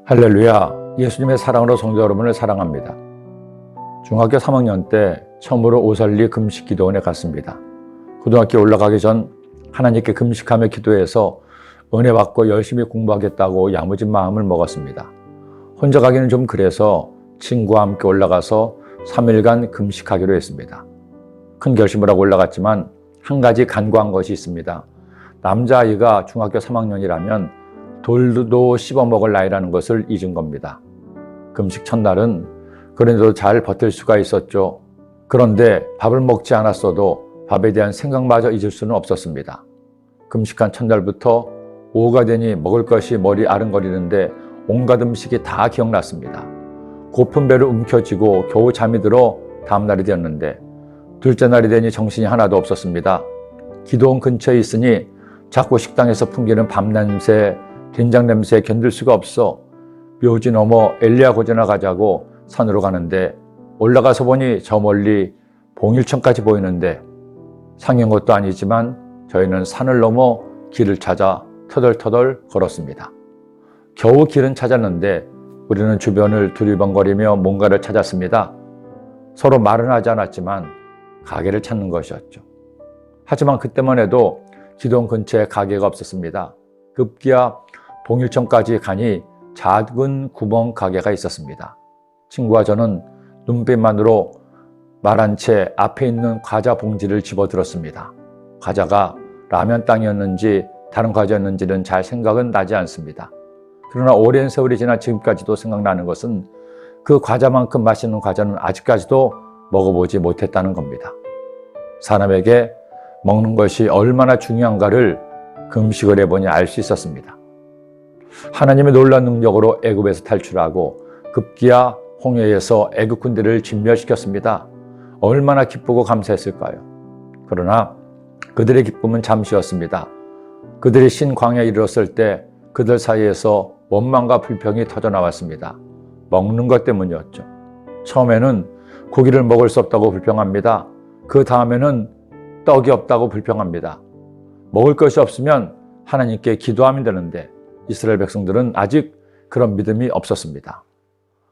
할렐루야, 예수님의 사랑으로 성도 여러분을 사랑합니다. 중학교 3학년 때 처음으로 오설리 금식 기도원에 갔습니다. 고등학교 올라가기 전 하나님께 금식하며 기도해서 은혜 받고 열심히 공부하겠다고 야무진 마음을 먹었습니다. 혼자 가기는 좀 그래서 친구와 함께 올라가서 3일간 금식하기로 했습니다. 큰 결심을 하고 올라갔지만 한 가지 간과한 것이 있습니다. 남자아이가 중학교 3학년이라면 돌도 씹어먹을 나이라는 것을 잊은 겁니다. 금식 첫날은 그래도 잘 버틸 수가 있었죠. 그런데 밥을 먹지 않았어도 밥에 대한 생각마저 잊을 수는 없었습니다. 금식한 첫날부터 오후가 되니 먹을 것이 머리 아른거리는데 온갖 음식이 다 기억났습니다. 고픈 배를 움켜쥐고 겨우 잠이 들어 다음 날이 되었는데 둘째 날이 되니 정신이 하나도 없었습니다. 기도원 근처에 있으니 자꾸 식당에서 풍기는 밥 냄새, 된장 냄새에 견딜 수가 없어 묘지 넘어 엘리야 고지나 가자고 산으로 가는데 올라가서 보니 저 멀리 봉일천까지 보이는데 상인 것도 아니지만 저희는 산을 넘어 길을 찾아 터덜터덜 걸었습니다. 겨우 길은 찾았는데 우리는 주변을 두리번거리며 뭔가를 찾았습니다. 서로 말은 하지 않았지만 가게를 찾는 것이었죠. 하지만 그때만 해도 기도원 근처에 가게가 없었습니다. 급기야 봉일천까지 가니 작은 구멍 가게가 있었습니다. 친구와 저는 눈빛만으로 말한 채 앞에 있는 과자 봉지를 집어들었습니다. 과자가 라면 땅이었는지 다른 과자였는지는 잘 생각은 나지 않습니다. 그러나 오랜 세월이 지난 지금까지도 생각나는 것은 그 과자만큼 맛있는 과자는 아직까지도 먹어보지 못했다는 겁니다. 사람에게 먹는 것이 얼마나 중요한가를 금식을 해보니 알 수 있었습니다. 하나님의 놀라운 능력으로 애굽에서 탈출하고 급기야 홍해에서 애굽 군대를 진멸시켰습니다. 얼마나 기쁘고 감사했을까요? 그러나 그들의 기쁨은 잠시였습니다. 그들이 신광야에 이르렀을 때 그들 사이에서 원망과 불평이 터져나왔습니다. 먹는 것 때문이었죠. 처음에는 고기를 먹을 수 없다고 불평합니다. 그 다음에는 떡이 없다고 불평합니다. 먹을 것이 없으면 하나님께 기도하면 되는데 이스라엘 백성들은 아직 그런 믿음이 없었습니다.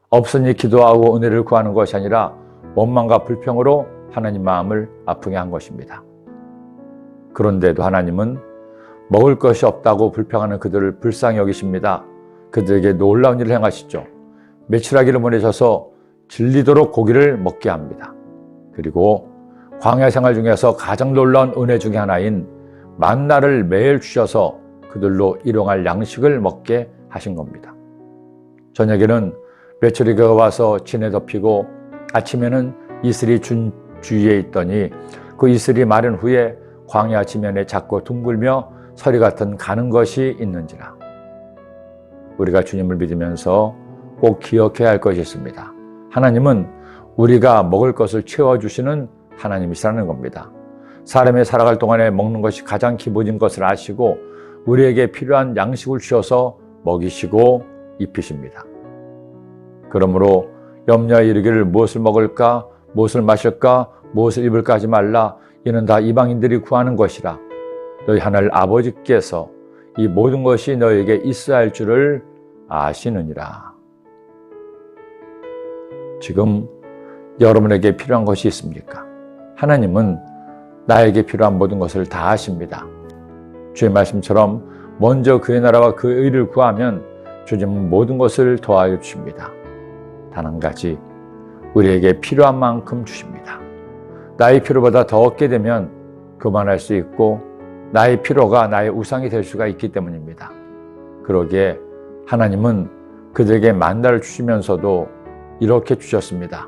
없으니 기도하고 은혜를 구하는 것이 아니라 원망과 불평으로 하나님 마음을 아프게 한 것입니다. 그런데도 하나님은 먹을 것이 없다고 불평하는 그들을 불쌍히 여기십니다. 그들에게 놀라운 일을 행하시죠. 메추라기를 보내셔서 질리도록 고기를 먹게 합니다. 그리고 광야 생활 중에서 가장 놀라운 은혜 중에 하나인 만나를 매일 주셔서 그들로 일용할 양식을 먹게 하신 겁니다. 저녁에는 메추리가 와서 진에 덮이고 아침에는 이슬이 준 주위에 있더니 그 이슬이 마른 후에 광야 지면에 작고 둥글며 서리 같은 가는 것이 있는지라. 우리가 주님을 믿으면서 꼭 기억해야 할 것이 있습니다. 하나님은 우리가 먹을 것을 채워주시는 하나님이시라는 겁니다. 사람이 살아갈 동안에 먹는 것이 가장 기본인 것을 아시고 우리에게 필요한 양식을 주셔서 먹이시고 입히십니다. 그러므로 염려에 이르기를 무엇을 먹을까, 무엇을 마실까, 무엇을 입을까 하지 말라. 이는 다 이방인들이 구하는 것이라. 너희 하늘 아버지께서 이 모든 것이 너희에게 있어야 할 줄을 아시느니라. 지금 여러분에게 필요한 것이 있습니까? 하나님은 나에게 필요한 모든 것을 다 아십니다. 주의 말씀처럼 먼저 그의 나라와 그의 의를 구하면 주님은 모든 것을 더하여 주십니다. 단 한 가지, 우리에게 필요한 만큼 주십니다. 나의 필요보다 더 얻게 되면 그만할 수 있고 나의 필요가 나의 우상이 될 수가 있기 때문입니다. 그러기에 하나님은 그들에게 만나를 주시면서도 이렇게 주셨습니다.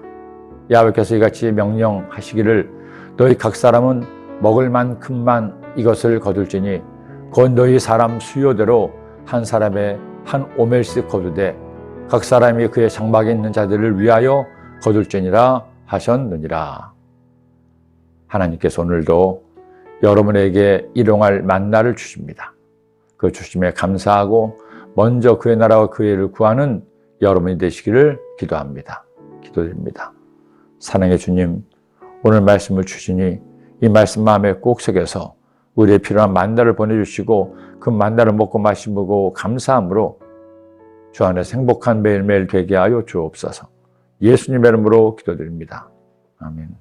야훼께서 이같이 명령하시기를 너희 각 사람은 먹을 만큼만 이것을 거둘지니 곧 너희 사람 수요대로 한 사람의 한 오멜씩 거두되 각 사람이 그의 장막에 있는 자들을 위하여 거둘지니라 하셨느니라. 하나님께서 오늘도 여러분에게 일용할 만나를 주십니다. 그 주심에 감사하고 먼저 그의 나라와 그의 의를 구하는 여러분이 되시기를 기도합니다. 기도드립니다. 사랑의 주님, 오늘 말씀을 주시니 이 말씀 마음에 꼭 새겨서 우리의 필요한 만나를 보내주시고 그 만나를 먹고 마시고 감사함으로 주 안에서 행복한 매일매일 되게 하여 주옵소서. 예수님의 이름으로 기도드립니다. 아멘.